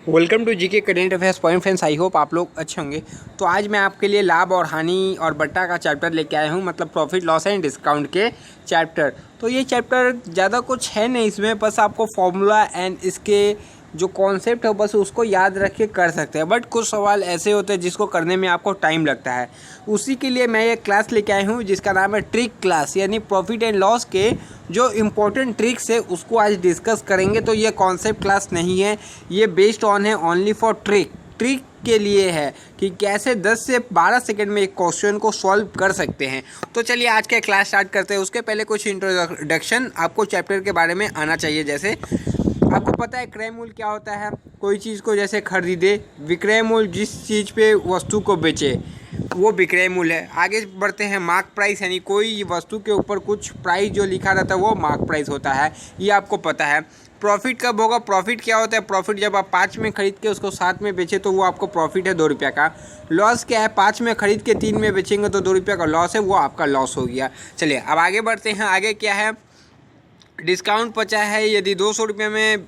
Welcome to GK current affairs point friends. I hope आप लोग अच्छे होंगे। तो आज मैं आपके लिए लाभ और हानि और बट्टा का चैप्टर लेके आया हूँ, मतलब प्रॉफिट लॉस एंड डिस्काउंट के चैप्टर। तो ये चैप्टर ज़्यादा कुछ है नहीं, इसमें बस आपको फॉर्मूला एंड इसके जो कॉन्सेप्ट है बस उसको याद रख के कर सकते हैं। बट कुछ सवाल ऐसे होते हैं जिसको करने में आपको टाइम लगता है। उसी के लिए मैं ये क्लास लेके आया हूँ जिसका नाम है ट्रिक क्लास, यानी प्रॉफिट एंड लॉस के जो इम्पोर्टेंट ट्रिक्स है उसको आज डिस्कस करेंगे। तो ये कॉन्सेप्ट क्लास नहीं है, ये बेस्ड ऑन है ओनली फॉर ट्रिक के लिए है कि कैसे 10 से 12 सेकंड में एक क्वेश्चन को सॉल्व कर सकते हैं। तो चलिए आज का क्लास स्टार्ट करते हैं। उसके पहले कुछ इंट्रोडक्शन आपको चैप्टर के बारे में आना चाहिए। जैसे आपको पता है क्रय मूल्य क्या होता है। कोई चीज़ को जैसे खरीदे, विक्रय मूल्य जिस चीज़ पे वस्तु को बेचे वो विक्रय मूल्य है। आगे बढ़ते हैं, मार्क प्राइस, यानी कोई वस्तु के ऊपर कुछ प्राइस जो लिखा रहता है वो मार्क प्राइस होता है, ये आपको पता है। प्रॉफिट कब होगा, प्रॉफिट क्या होता है, प्रॉफिट जब आप 5 में खरीद के उसको 7 में बेचे तो वो आपको प्रॉफिट है 2 रुपये का। लॉस क्या है, 5 में खरीद के 3 में बेचेंगे तो 2 रुपये का लॉस है, वो आपका लॉस हो गया। चलिए अब आगे बढ़ते हैं। आगे क्या है, डिस्काउंट बचा है। यदि 200 रुपये में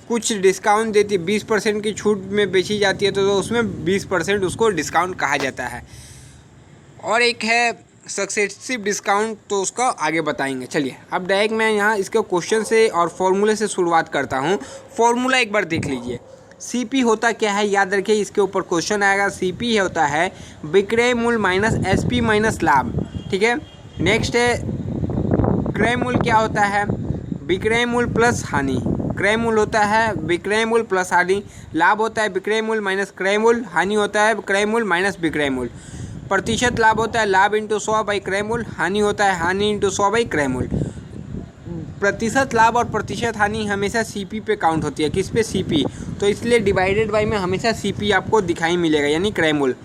कुछ डिस्काउंट देती, 20% की छूट में बेची जाती है तो उसमें 20% उसको डिस्काउंट कहा जाता है। और एक है सक्सेसिव डिस्काउंट, तो उसका आगे बताएंगे। चलिए अब डायरेक्ट मैं यहाँ इसके क्वेश्चन से और फॉर्मूले से शुरुआत करता हूँ। फॉर्मूला एक बार देख लीजिए। सीपी होता क्या है, याद रखिए, इसके ऊपर क्वेश्चन आएगा। सीपी होता है विक्रय मूल्य माइनस एसपी माइनस लाभ। ठीक है। नेक्स्ट है क्रय मूल्य क्या होता है, विक्रय मूल्य प्लस हानि। क्रय मूल्य होता है विक्रय मूल्य प्लस हानि। लाभ होता है विक्रय मूल्य माइनस क्रय मूल्य। हानि होता है क्रय मूल्य माइनस विक्रय मूल्य। प्रतिशत लाभ होता है लाभ इंटू 100 बाई क्रय मूल्य। हानि होता है हानि इंटू 100 बाई क्रय मूल्य। प्रतिशत लाभ और प्रतिशत हानि हमेशा सीपी पे काउंट होती है। किस पे, सीपी। तो इसलिए डिवाइडेड बाई में हमेशा सीपी आपको दिखाई मिलेगा, यानी क्रय मूल्य।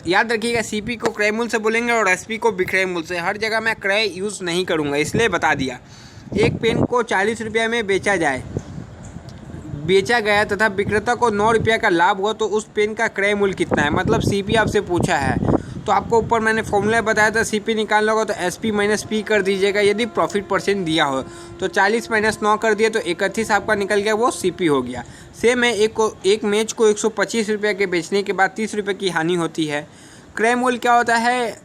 याद रखिएगा, सीपी को क्रय मूल्य से बोलेंगे और एसपी को विक्रय मूल्य से। हर जगह मैं क्रय यूज़ नहीं करूँगा, इसलिए बता दिया। एक पेन को 40 रुपये में बेचा गया तथा विक्रेता को 9 रुपये का लाभ हुआ, तो उस पेन का क्रय मूल्य कितना है। मतलब सीपी आपसे पूछा है तो आपको ऊपर मैंने फॉर्मूला बताया था, सीपी निकालना होगा तो एसपी माइनस पी कर दीजिएगा यदि प्रॉफिट परसेंट दिया हो। तो 40 माइनस 9 कर दिए तो 31 आपका निकल गया, वो सीपी हो गया। सेम है, एक मेज को 125 रुपये के बेचने के बाद 30 रुपये की हानि होती है। क्रय मूल्य क्या होता है,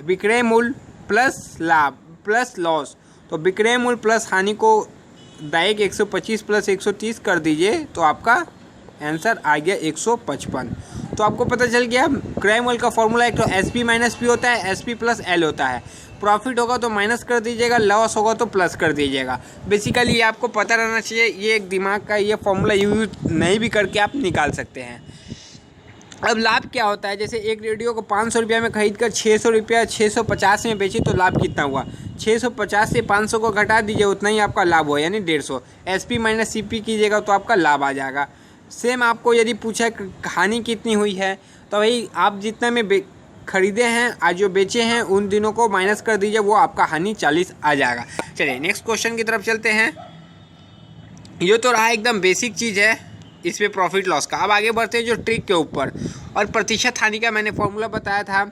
विक्रय मूल्य प्लस लाभ प्लस लॉस। तो विक्रय मूल्य प्लस हानि को डायरेक्ट 125 प्लस 130 कर दीजिए तो आपका आंसर आ गया 155। तो आपको पता चल गया क्रय मूल्य का फॉर्मूला। एक तो एस पी माइनस पी होता है, एस पी प्लस एल होता है। प्रॉफिट होगा तो माइनस कर दीजिएगा, लॉस होगा तो प्लस कर दीजिएगा। बेसिकली ये आपको पता रहना चाहिए। ये एक दिमाग का ये फॉर्मूला यूज नहीं भी करके आप निकाल सकते हैं। अब लाभ क्या होता है, जैसे एक रेडियो को 500 रुपये में खरीद कर 600 रुपया 650 में बेची तो लाभ कितना हुआ। 650 से 500 को घटा दीजिए, उतना ही आपका लाभ हुआ, यानी 150। एसपी माइनस सीपी कीजिएगा तो आपका लाभ आ जाएगा। सेम आपको यदि पूछा हानि कितनी हुई है तो वही आप जितना में खरीदे हैं आज जो बेचे हैं उन दिनों को माइनस कर दीजिए, वो आपका हानि 40 आ जाएगा। चलिए नेक्स्ट क्वेश्चन की तरफ चलते हैं। ये तो रहा एकदम बेसिक चीज़ है इसमें प्रॉफिट लॉस का। अब आगे बढ़ते हैं जो ट्रिक के ऊपर, और प्रतिशत हानि का मैंने फॉर्मूला बताया था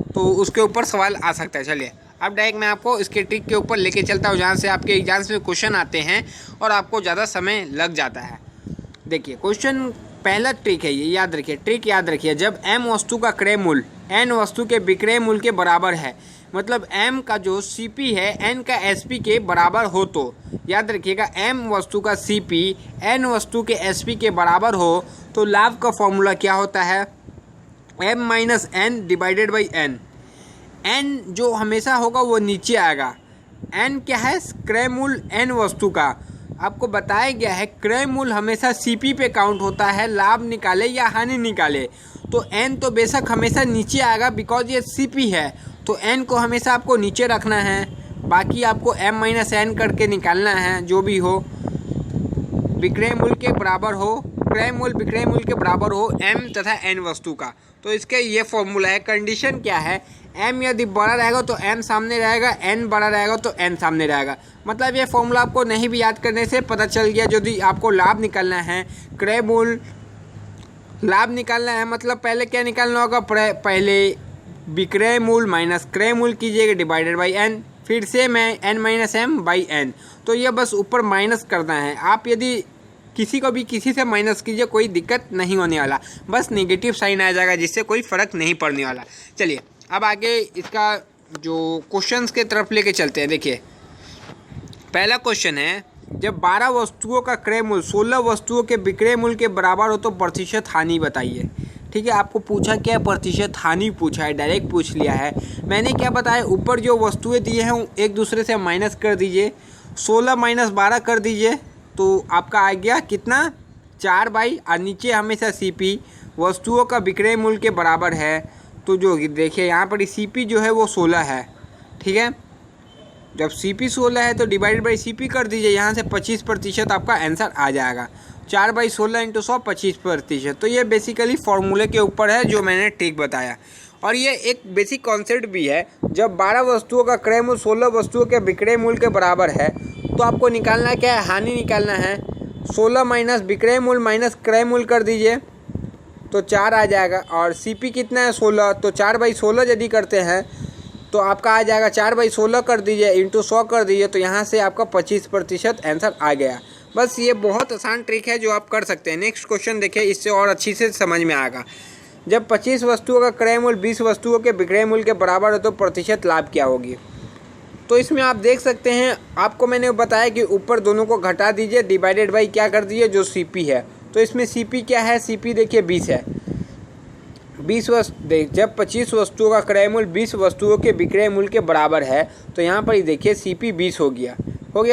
तो उसके ऊपर सवाल आ सकता है। चलिए अब डायरेक्ट मैं आपको इसके ट्रिक के ऊपर लेके चलता हूँ जहाँ से आपके एग्जाम्स में क्वेश्चन आते हैं और आपको ज़्यादा समय लग जाता है। देखिए क्वेश्चन पहला ट्रिक है, ये याद रखिए, ट्रिक याद रखिए। जब एम वस्तु का क्रय मूल्य एन वस्तु के विक्रय मूल्य के बराबर है, मतलब एम का जो सीपी है एन का एसपी के बराबर हो, तो याद रखिएगा एम वस्तु का सीपी एन वस्तु के एसपी के बराबर हो तो लाभ का फॉर्मूला क्या होता है, M minus N divided by N. N जो हमेशा होगा वो नीचे आएगा। एन क्या है, क्रय मूल्य एन वस्तु का। आपको बताया गया है क्रय मूल्य हमेशा सीपी पे काउंट होता है, लाभ निकाले या हानि निकाले। तो एन तो बेशक हमेशा नीचे आएगा बिकॉज ये सीपी है, तो एन को हमेशा आपको नीचे रखना है। बाकी आपको एम माइनस एन करके निकालना है, जो भी हो विक्रय मूल्य के बराबर हो, क्रय मूल्य विक्रय मूल्य के बराबर हो एम तथा एन वस्तु का। तो इसका ये फॉर्मूला है। कंडीशन क्या है, एम यदि बड़ा रहेगा तो एम सामने रहेगा, एन बड़ा रहेगा तो एन सामने रहेगा। मतलब ये फॉर्मूला आपको नहीं भी याद करने से पता चल गया। यदि आपको लाभ निकालना है, क्रय मूल्य लाभ निकालना है, मतलब पहले क्या निकालना होगा, पहले विक्रय मूल्य माइनस क्रय मूल्य कीजिएगा डिवाइडेड बाई एन, फिर से मैं N minus M by N. तो ये बस ऊपर माइनस करना है। आप यदि किसी को भी किसी से माइनस कीजिए, कोई दिक्कत नहीं होने वाला, बस नेगेटिव साइन आ जाएगा जिससे कोई फ़र्क नहीं पड़ने वाला। चलिए अब आगे इसका जो क्वेश्चंस के तरफ लेके चलते हैं। देखिए पहला क्वेश्चन है, जब 12 वस्तुओं का क्रय मूल्य 16 वस्तुओं के विक्रय मूल्य के बराबर हो तो प्रतिशत हानि बताइए। ठीक है, आपको पूछा क्या, प्रतिशत हानि पूछा है, डायरेक्ट पूछ लिया है। मैंने क्या बताया, ऊपर जो वस्तुएं दिए हैं एक दूसरे से माइनस कर दीजिए, 16 माइनस 12 कर दीजिए तो आपका आ गया कितना 4/, और नीचे हमेशा CP वस्तुओं का विक्रय मूल्य के बराबर है। तो जो देखिए यहाँ पर CP जो है वो 16 है। ठीक है, जब CP 16 है तो डिवाइडेड बाई CP कर दीजिए, यहाँ से 25% आपका आंसर आ जाएगा। 4/16 × 100 25%। तो ये बेसिकली फॉर्मूले के ऊपर है जो मैंने ट्रिक बताया, और ये एक बेसिक कॉन्सेप्ट भी है। जब 12 वस्तुओं का क्रय मूल्य 16 वस्तुओं के विक्रय मूल्य के बराबर है तो आपको निकालना क्या है, हानि निकालना है। 16 माइनस विक्रय मूल्य माइनस क्रय मूल्य कर दीजिए तो 4 आ जाएगा, और CP कितना है 16, तो 4/16 यदि करते हैं तो आपका आ जाएगा 4/16 कर दीजिए × 100 कर दीजिए, तो यहाँ से आपका 25% आंसर आ गया। बस ये बहुत आसान ट्रिक है जो आप कर सकते हैं। नेक्स्ट क्वेश्चन देखिए, इससे और अच्छी से समझ में आएगा। जब 25 वस्तुओं का क्रय मूल्य 20 वस्तुओं के विक्रय मूल्य के बराबर हो तो प्रतिशत लाभ क्या होगी। तो इसमें आप देख सकते हैं, आपको मैंने बताया कि ऊपर दोनों को घटा दीजिए, डिवाइडेड बाई क्या कर दीजिए जो CP है। तो इसमें CP क्या है, CP देखिए 20 है। 20 जब 25 वस्तुओं का क्रय मूल्य 20 वस्तुओं के विक्रय मूल्य के बराबर है तो यहाँ पर ही देखिए CP 20 हो गया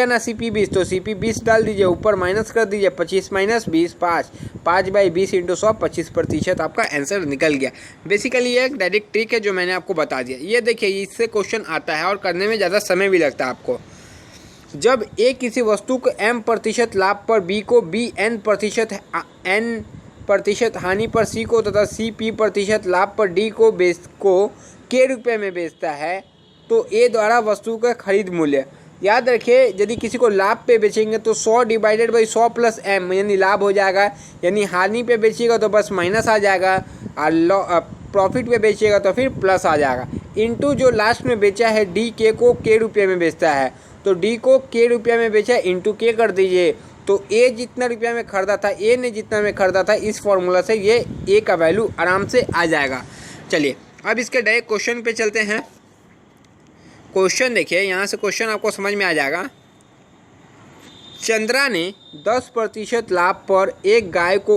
ना, CP 20, तो CP 20 डाल दीजिए, ऊपर माइनस कर दीजिए, 25 माइनस 20 5, 5/20 × 100 25% आपका आंसर निकल गया। बेसिकली ये एक डायरेक्ट ट्रिक है जो मैंने आपको बता दिया। ये देखिए इससे क्वेश्चन आता है और करने में ज़्यादा समय भी लगता है आपको। जब A किसी वस्तु को M% लाभ पर B को N% हानि पर C को तथा C P% लाभ पर D को K रुपये में बेचता है तो A द्वारा वस्तु का खरीद मूल्य, याद रखिए यदि किसी को लाभ पे बेचेंगे तो 100 डिवाइडेड बाई 100 प्लस M यानी लाभ हो जाएगा, यानी हानि पे बेचिएगा तो बस माइनस आ जाएगा, और प्रॉफिट पे बेचिएगा तो फिर प्लस आ जाएगा, इनटू जो लास्ट में बेचा है DK को K रुपये में बेचता है तो D को K रुपये में बेचा इंटू K कर दीजिए, तो A जितना रुपया में खरीदा था, A ने जितना में खरीदा था, इस फॉर्मूला से ये A का वैल्यू आराम से आ जाएगा। चलिए अब इसके डायरेक्ट क्वेश्चन पे चलते हैं। क्वेश्चन देखिए, यहाँ से क्वेश्चन आपको समझ में आ जाएगा। चंद्रा ने 10% लाभ पर एक गाय को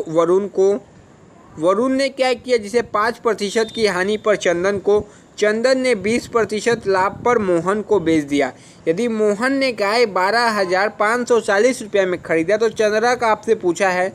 वरुण ने क्या किया, जिसे 5% की हानि पर चंदन ने 20% लाभ पर मोहन को बेच दिया। यदि मोहन ने गाय 12,540 रुपये में खरीदा तो चंद्रा का आपसे पूछा है,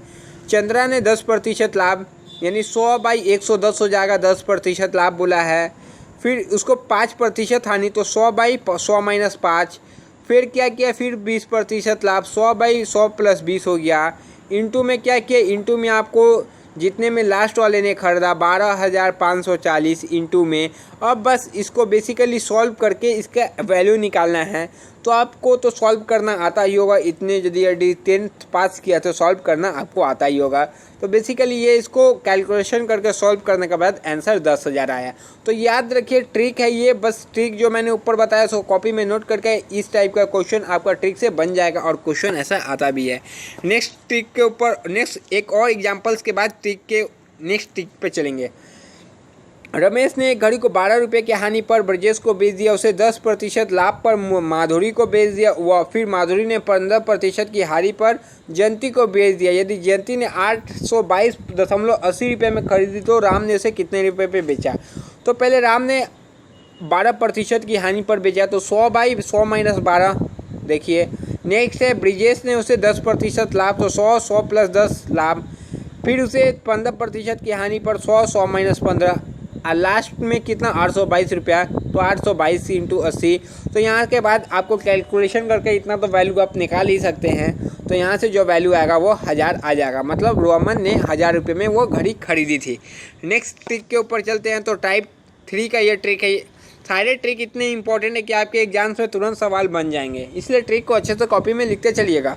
चंद्रा ने 10% लाभ यानी 100/110 हो जाएगा, 10% लाभ बोला है। फिर उसको 5% हानि तो 100/100 माइनस 5, फिर क्या किया, फिर 20% लाभ 100/100 प्लस 20 हो गया, इंटू में क्या किया, इंटू में आपको जितने में लास्ट वाले ने खरीदा 12,540 इंटू में। अब बस इसको बेसिकली सॉल्व करके इसका वैल्यू निकालना है। तो आपको तो सॉल्व करना आता ही होगा, इतने यदि 10th पास किया तो सॉल्व करना आपको आता ही होगा। तो बेसिकली ये इसको कैलकुलेशन करके सॉल्व करने के बाद आंसर 10,000 आया। तो याद रखिए ट्रिक है ये, बस ट्रिक जो मैंने ऊपर बताया सो कॉपी में नोट करके इस टाइप का क्वेश्चन आपका ट्रिक से बन जाएगा, और क्वेश्चन ऐसा आता भी है। नेक्स्ट ट्रिक के ऊपर नेक्स्ट एक और एग्जाम्पल्स के बाद ट्रिक के नेक्स्ट ट्रिक पे चलेंगे। रमेश ने एक घड़ी को 12 रुपये की हानि पर ब्रजेश को बेच दिया, उसे 10% लाभ पर माधुरी को बेच दिया, वह फिर माधुरी ने 15% की हानि पर जयंती को बेच दिया। यदि जयंती ने 822.80 रुपये में खरीदी तो राम ने उसे कितने रुपये पे बेचा। तो पहले राम ने 12% की हानि पर बेचा तो 100/100 माइनस 12 देखिए। नेक्स्ट है ब्रजेश ने उसे 10% लाभ तो 100 प्लस 10 लाभ, फिर उसे 15% की हानि पर 100 माइनस 15, और लास्ट में कितना 822 रुपया, तो 822 इंटू 80। तो यहाँ के बाद आपको कैलकुलेशन करके इतना तो वैल्यू आप निकाल ही सकते हैं। तो यहाँ से जो वैल्यू आएगा वो 1000 आ जाएगा, मतलब रोमन ने 1000 रुपये में वो घड़ी खरीदी थी। नेक्स्ट ट्रिक के ऊपर चलते हैं। तो टाइप 3 का ये ट्रिक है। सारे ट्रिक इतने इंपॉर्टेंट है कि आपके एग्जाम्स में तुरंत सवाल बन जाएंगे, इसलिए ट्रिक को अच्छे से कॉपी में लिखते चलिएगा।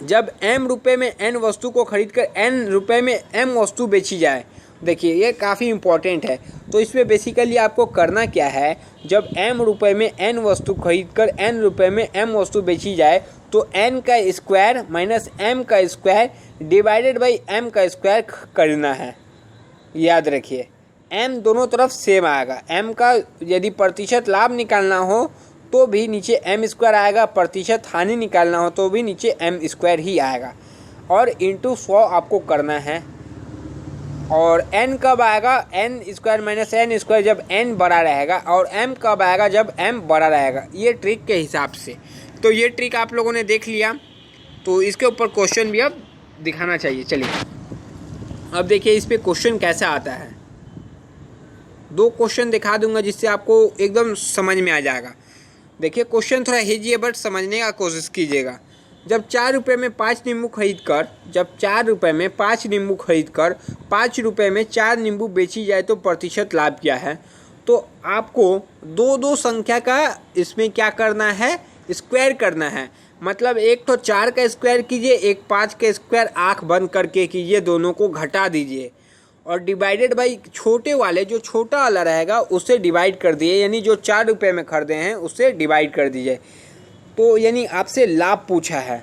जब M रुपये में N वस्तु को खरीद कर N रुपये में M वस्तु बेची जाए देखिए ये काफ़ी इम्पोर्टेंट है। तो इसमें बेसिकली आपको करना क्या है, जब m रुपए में n वस्तु खरीद कर n रुपए में m वस्तु बेची जाए तो n का स्क्वायर माइनस m का स्क्वायर डिवाइडेड बाई m का स्क्वायर करना है। याद रखिए m दोनों तरफ सेम आएगा। m का यदि प्रतिशत लाभ निकालना हो तो भी नीचे m स्क्वायर आएगा, प्रतिशत हानि निकालना हो तो भी नीचे m स्क्वायर ही आएगा। और इंटू 100 आपको करना है। और n कब आएगा, n square minus n square जब n बड़ा रहेगा, और m कब आएगा जब m बड़ा रहेगा, ये ट्रिक के हिसाब से। तो ये ट्रिक आप लोगों ने देख लिया, तो इसके ऊपर क्वेश्चन भी अब दिखाना चाहिए। चलिए अब देखिए इस पे क्वेश्चन कैसा आता है। 2 क्वेश्चन दिखा दूंगा जिससे आपको एकदम समझ में आ जाएगा। देखिए क्वेश्चन थोड़ा हीजी है बट समझने का कोशिश कीजिएगा। जब 4 रुपये में 5 नींबू खरीद कर जब 4 रुपये में 5 नींबू खरीद कर 5 रुपये में 4 नींबू बेची जाए तो प्रतिशत लाभ क्या है। तो आपको दो संख्या का इसमें क्या करना है, स्क्वायर करना है। मतलब एक तो 4 का स्क्वायर कीजिए, एक 5 का स्क्वायर आँख बंद करके कीजिए, दोनों को घटा दीजिए और डिवाइडेड बाई छोटे वाले जो छोटा वाला रहेगा उससे डिवाइड कर दिए, यानी जो 4 रुपये में खरीदे हैं उससे डिवाइड कर दीजिए। तो यानी आपसे लाभ पूछा है,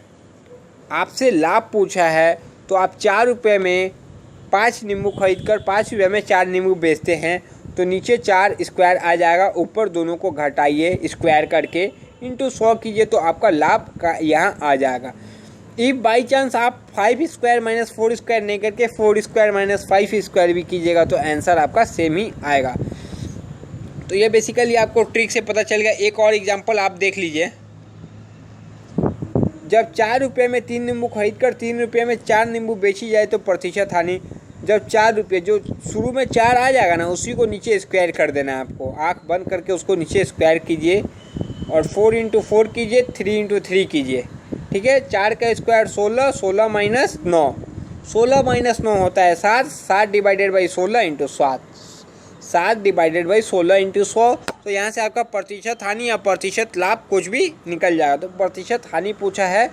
आपसे लाभ पूछा है तो आप 4 रुपये में 5 नींबू खरीद कर 5 रुपये में 4 नींबू बेचते हैं तो नीचे 4 स्क्वायर आ जाएगा, ऊपर दोनों को घटाइए स्क्वायर करके इंटू 100 कीजिए तो आपका लाभ का यहाँ आ जाएगा। इफ़ बाई चांस आप 5 स्क्वायर माइनस 4 स्क्वायर नहीं करके 4 स्क्वायर माइनस 5 स्क्वायर भी कीजिएगा तो आंसर आपका सेम ही आएगा। तो ये बेसिकली आपको ट्रिक से पता चल गया। एक और एग्जांपल आप देख लीजिए। जब 4 रुपये में 3 नींबू खरीद कर 3 रुपये में 4 नींबू बेची जाए तो प्रतिशत हानि। जब 4 रुपये जो शुरू में 4 आ जाएगा ना उसी को नीचे स्क्वायर कर देना है आपको, आँख बंद करके उसको नीचे स्क्वायर कीजिए और 4 इंटू 4 कीजिए, 3 इंटू 3 कीजिए। ठीक है, 4 का स्क्वायर 16, 16 माइनस 9, 16 माइनस 9 होता है 7, 7 divided by 16 into 7, 7 divided by 16 into 100। तो यहाँ से आपका प्रतिशत हानि या प्रतिशत लाभ कुछ भी निकल जाएगा। तो प्रतिशत हानि पूछा है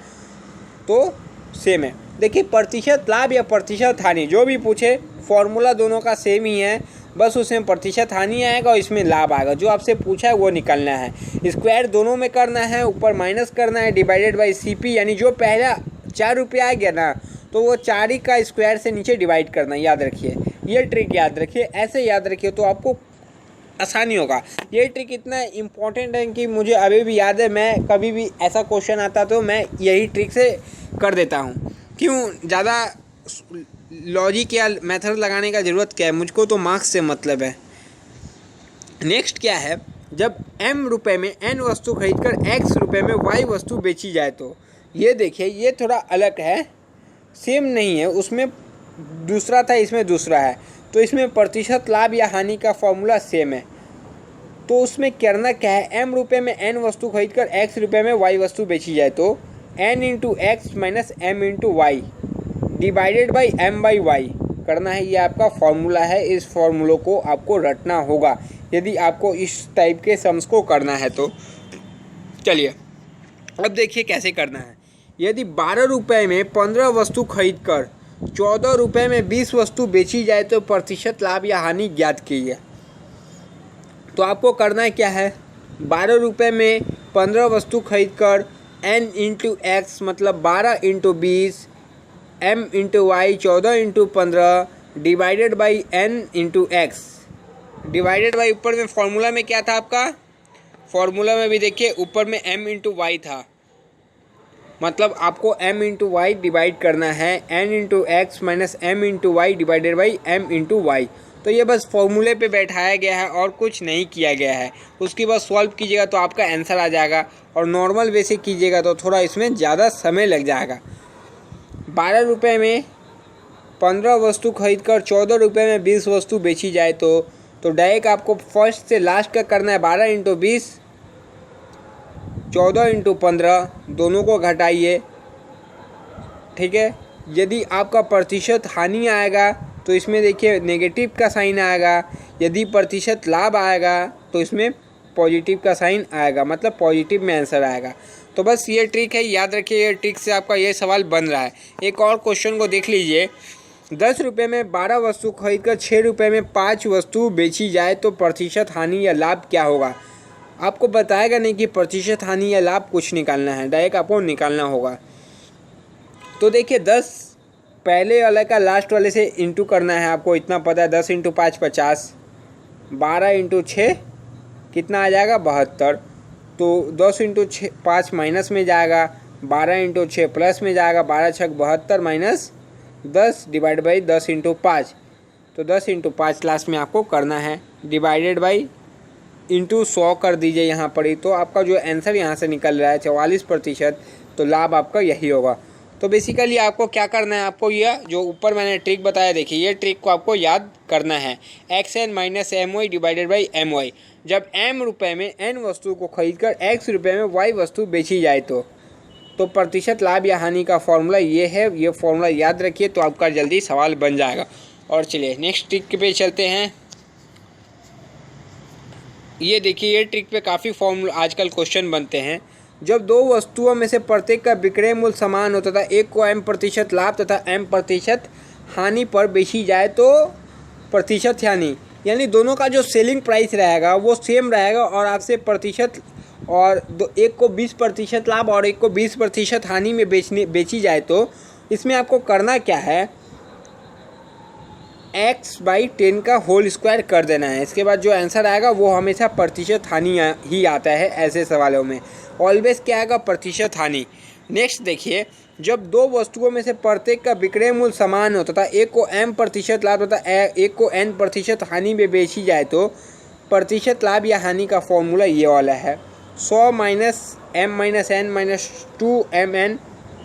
तो सेम है। देखिए प्रतिशत लाभ या प्रतिशत हानि जो भी पूछे फॉर्मूला दोनों का सेम ही है, बस उसमें प्रतिशत हानि आएगा और इसमें लाभ आएगा। जो आपसे पूछा है वो निकलना है, स्क्वायर दोनों में करना है, ऊपर माइनस करना है, डिवाइडेड बाई CP यानी जो पहला 4 रुपये आ गया ना तो वो 4 ही का स्क्वायर से नीचे डिवाइड करना। याद रखिए ये ट्रिक, याद रखिए, ऐसे याद रखिए तो आपको आसानी होगा। ये ट्रिक इतना इम्पोर्टेंट है कि मुझे अभी भी याद है, मैं कभी भी ऐसा क्वेश्चन आता तो मैं यही ट्रिक से कर देता हूँ। क्यों ज़्यादा लॉजिक या मेथड लगाने का ज़रूरत क्या है, मुझको तो मार्क्स से मतलब है। नेक्स्ट क्या है, जब m रुपये में n वस्तु खरीद कर x रुपये में y वस्तु बेची जाए तो। ये देखिए ये थोड़ा अलग है, सेम नहीं है, उसमें दूसरा था इसमें दूसरा है। तो इसमें प्रतिशत लाभ या हानि का फॉर्मूला सेम है। तो उसमें करना क्या है, m रुपये में n वस्तु खरीद कर x रुपये में y वस्तु बेची जाए तो n into X minus m into Y divided by m by Y करना है। ये आपका फॉर्मूला है, इस फॉर्मूलों को आपको रटना होगा यदि आपको इस टाइप के सम्स को करना है तो। चलिए अब देखिए कैसे करना है। यदि 12 रुपये में 15 वस्तु खरीद कर 14 रुपये में 20 वस्तु बेची जाए तो प्रतिशत लाभ या हानि ज्ञात कीजिए। तो आपको करना क्या है, 12 रुपये में 15 वस्तु खरीद कर n इंटू एक्स मतलब 12 into 20 m into Y 14 into 15 divided by n into X divided by ऊपर में फॉर्मूला में क्या था आपका, फॉर्मूला में भी देखिए ऊपर में m इंटू वाई था, मतलब आपको m इंटू वाई डिवाइड करना है n into X minus m into Y divided by m into Y. तो ये बस फॉर्मूले पे बैठाया गया है और कुछ नहीं किया गया है। उसकी बस सॉल्व कीजिएगा तो आपका आंसर आ जाएगा, और नॉर्मल वे से कीजिएगा तो थोड़ा इसमें ज़्यादा समय लग जाएगा। 12 रुपये में 15 वस्तु खरीद कर 14 रुपये में 20 वस्तु बेची जाए तो डायरेक्ट आपको फर्स्ट से लास्ट का करना है 12 इंटू 20 14 इंटू 15 दोनों को घटाइए। ठीक है, यदि आपका प्रतिशत हानि आएगा तो इसमें देखिए नेगेटिव का साइन आएगा, यदि प्रतिशत लाभ आएगा तो इसमें पॉजिटिव का साइन आएगा, मतलब पॉजिटिव में आंसर आएगा। तो बस ये ट्रिक है, याद रखिए ये ट्रिक से आपका ये सवाल बन रहा है। एक और क्वेश्चन को देख लीजिए। ₹10 में 12 वस्तु खरीदकर ₹6 में 5 वस्तु बेची जाए तो प्रतिशत हानि या लाभ क्या होगा। आपको बताएगा नहीं कि प्रतिशत हानि या लाभ कुछ निकालना है, डायरेक्ट आपको निकालना होगा। तो देखिए 10 पहले वाले का लास्ट वाले से इंटू करना है, आपको इतना पता है। 10 × 5 50, 12 × 6 कितना आ जाएगा 72। तो 10 × 5 माइनस में जाएगा, 12 × 6 प्लस में जाएगा, 12 × 6 72 माइनस 10 डिवाइड बाई 10 × 5। तो 10 × 5 लास्ट में आपको करना है, डिवाइडेड बाई इंटू 100 कर दीजिए यहाँ पर ही। तो आपका जो आंसर यहाँ से निकल रहा है 44%। तो लाभ आपका यही होगा। तो बेसिकली आपको क्या करना है, आपको यह जो ऊपर मैंने ट्रिक बताया देखिए, ये ट्रिक को आपको याद करना है। XN - MY divided by MY। जब M रुपये में N वस्तु को खरीदकर X रुपये में Y वस्तु बेची जाए तो प्रतिशत लाभ या हानि का फॉर्मूला ये है। ये फॉर्मूला याद रखिए तो आपका जल्दी सवाल बन जाएगा। और चलिए नेक्स्ट ट्रिक पे चलते हैं। ये देखिए, ये ट्रिक पे काफ़ी फॉर्मूला आजकल क्वेश्चन बनते हैं। जब दो वस्तुओं में से प्रत्येक का विक्रय मूल्य समान होता था, एक को M% लाभ तथा M% हानि पर बेची जाए तो प्रतिशत हानि, यानी दोनों का जो सेलिंग प्राइस रहेगा वो सेम रहेगा और आपसे प्रतिशत और एक को 20% लाभ और एक को 20% हानि में बेची जाए तो इसमें आपको करना क्या है, x/10 का होल स्क्वायर कर देना है। इसके बाद जो आंसर आएगा वो हमेशा प्रतिशत हानि ही आता है ऐसे सवालों में। ऑलवेज क्या आएगा, प्रतिशत हानि। नेक्स्ट देखिए, जब दो वस्तुओं में से प्रत्येक का विक्रय मूल्य समान होता था, एक को M% लाभ तथा एक को N% हानि में बेची जाए तो प्रतिशत लाभ या हानि का फॉर्मूला ये वाला है, 100 - M - N - 2MN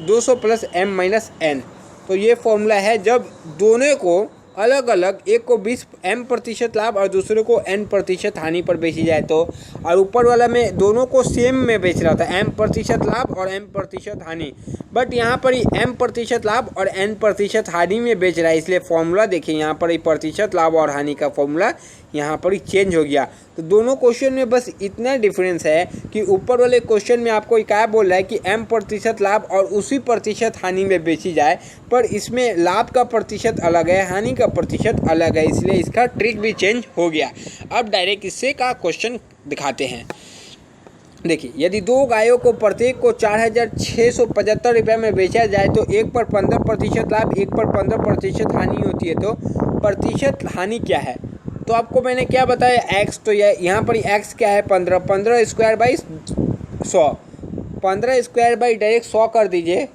200 + M - N। तो ये फॉर्मूला है जब दोनों को अलग अलग, एक को 20 M% लाभ और दूसरे को N% हानि पर बेची जाए तो, और ऊपर वाला में दोनों को सेम में बेच रहा था, M% लाभ और M% हानि, बट यहाँ पर ही M% लाभ और N% हानि में बेच रहा है। इसलिए फॉर्मूला देखिए यहाँ पर ही प्रतिशत लाभ और हानि का फॉर्मूला यहाँ पर ही चेंज हो गया। तो दोनों क्वेश्चन में बस इतना डिफरेंस है कि ऊपर वाले क्वेश्चन में आपको क्या बोल रहा है कि M% लाभ और उसी प्रतिशत हानि में बेची जाए, पर इसमें लाभ का प्रतिशत अलग है, हानि का प्रतिशत अलग है, इसलिए इसका ट्रिक भी चेंज हो गया। अब डायरेक्ट इससे का क्वेश्चन दिखाते हैं। देखिए, यदि दो गायों को प्रत्येक को 4,675 रुपये में बेचा जाए तो एक पर 15% लाभ, एक पर 15% हानि होती है, तो प्रतिशत हानि क्या है। तो आपको मैंने क्या बताया, x, तो यहाँ पर x क्या है 15, 15 square by 100, 15 square by direct 100 कर दीजिए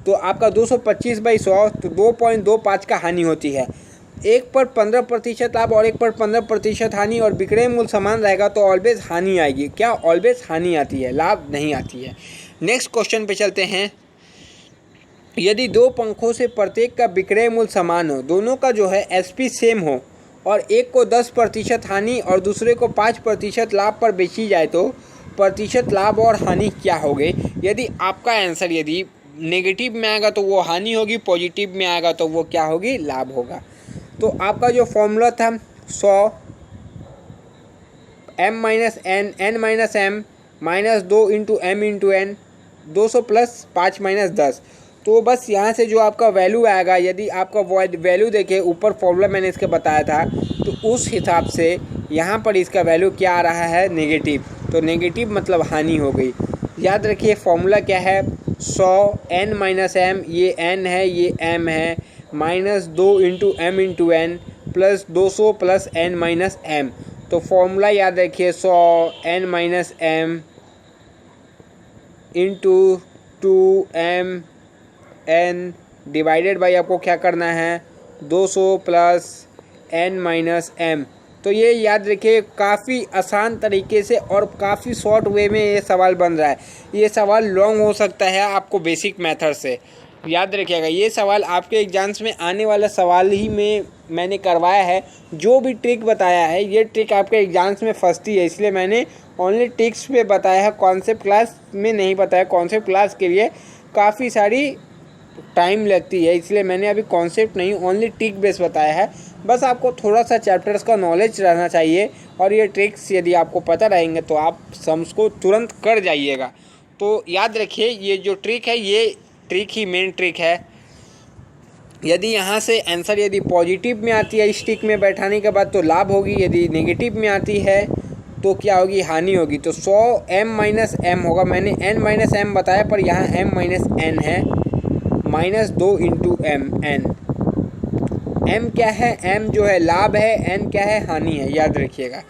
तो आपका 225/100, तो 2.25 का हानि होती है। एक पर 15% लाभ और एक पर 15% हानि और विक्रय मूल्य समान रहेगा तो ऑलवेज हानि आएगी। क्या, ऑलवेज हानि आती है, लाभ नहीं आती है। नेक्स्ट क्वेश्चन पे चलते हैं। यदि दो पंखों से प्रत्येक का विक्रय मूल्य समान हो, दोनों का जो है SP सेम हो और एक को 10% हानि और दूसरे को 5% लाभ पर बेची जाए तो प्रतिशत लाभ और हानि क्या होगी। यदि आपका आंसर यदि नेगेटिव में आएगा तो वो हानि होगी, पॉजिटिव में आएगा तो वो क्या होगी, लाभ होगा। तो आपका जो फॉर्मूला था 100 M - N N - M -2 × M × N 200 + 5 - 10। तो बस यहाँ से जो आपका वैल्यू आएगा, यदि आपका वैल्यू देखिए ऊपर फॉर्मूला मैंने इसके बताया था, तो उस हिसाब से यहाँ पर इसका वैल्यू क्या आ रहा है, नेगेटिव। तो नेगेटिव मतलब हानि हो गई। याद रखिए फॉर्मूला क्या है, 100 N - M, ये N है ये M है, -2 × M × N + 200 + N - M। तो फॉर्मूला याद रखिए 100 N - M × 2M N divided by आपको क्या करना है 200 + N - M। तो ये याद रखिए काफ़ी आसान तरीके से और काफ़ी शॉर्ट वे में ये सवाल बन रहा है। ये सवाल लॉन्ग हो सकता है आपको बेसिक मेथड से याद रखिएगा। ये सवाल आपके एग्जाम्स में आने वाला सवाल ही में मैंने करवाया है। जो भी ट्रिक बताया है ये ट्रिक आपके एग्जाम्स में फंसती है, इसलिए मैंने ओनली ट्रिक्स पे बताया है, कॉन्सेप्ट क्लास में नहीं बताया। कॉन्सेप्ट क्लास के लिए काफ़ी सारी टाइम लगती है, इसलिए मैंने अभी कॉन्सेप्ट नहीं ओनली ट्रिक बेस बताया है। बस आपको थोड़ा सा चैप्टर्स का नॉलेज रहना चाहिए और ये ट्रिक्स यदि आपको पता रहेंगे तो आप सम्स को तुरंत कर जाइएगा। तो याद रखिए ये जो ट्रिक है ये ट्रिक ही मेन ट्रिक है। यदि यहाँ से आंसर यदि पॉजिटिव में आती है इस टिक में बैठाने के बाद तो लाभ होगी, यदि नेगेटिव में आती है तो क्या होगी, हानि होगी। तो 100 m माइनस एम होगा, मैंने n माइनस एम बताया पर यहाँ m माइनस n है, -2 इंटू एम। m क्या है, m जो है लाभ है, n क्या है, हानि है, याद रखिएगा।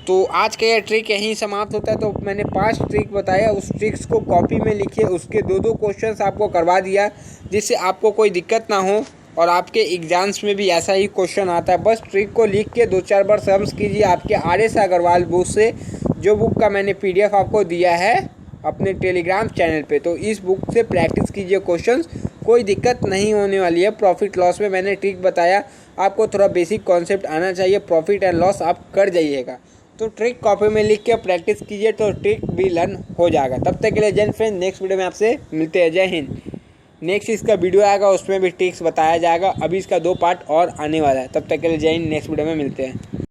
तो आज का यह ट्रिक यहीं समाप्त होता है। तो मैंने 5 ट्रिक बताया, उस ट्रिक्स को कॉपी में लिखिए, उसके 2-2 क्वेश्चंस आपको करवा दिया जिससे आपको कोई दिक्कत ना हो और आपके एग्जाम्स में भी ऐसा ही क्वेश्चन आता है। बस ट्रिक को लिख के 2-4 बार समझ कीजिए आपके RS अग्रवाल बुक से, जो बुक का मैंने PDF आपको दिया है अपने टेलीग्राम चैनल पे। तो इस बुक से प्रैक्टिस कीजिए क्वेश्चंस, कोई दिक्कत नहीं होने वाली है। प्रॉफिट लॉस में मैंने ट्रिक बताया, आपको थोड़ा बेसिक कॉन्सेप्ट आना चाहिए, प्रॉफिट एंड लॉस आप कर जाइएगा। तो ट्रिक कॉपी में लिख के प्रैक्टिस कीजिए तो ट्रिक भी लर्न हो जाएगा। तब तक के लिए जय फ्रेंड, नेक्स्ट वीडियो में आपसे मिलते हैं, जय हिंद। नेक्स्ट इसका वीडियो आएगा, उसमें भी ट्रिक्स बताया जाएगा। अभी इसका 2 पार्ट और आने वाला है। तब तक के लिए जय हिंद, नेक्स्ट वीडियो में मिलते हैं।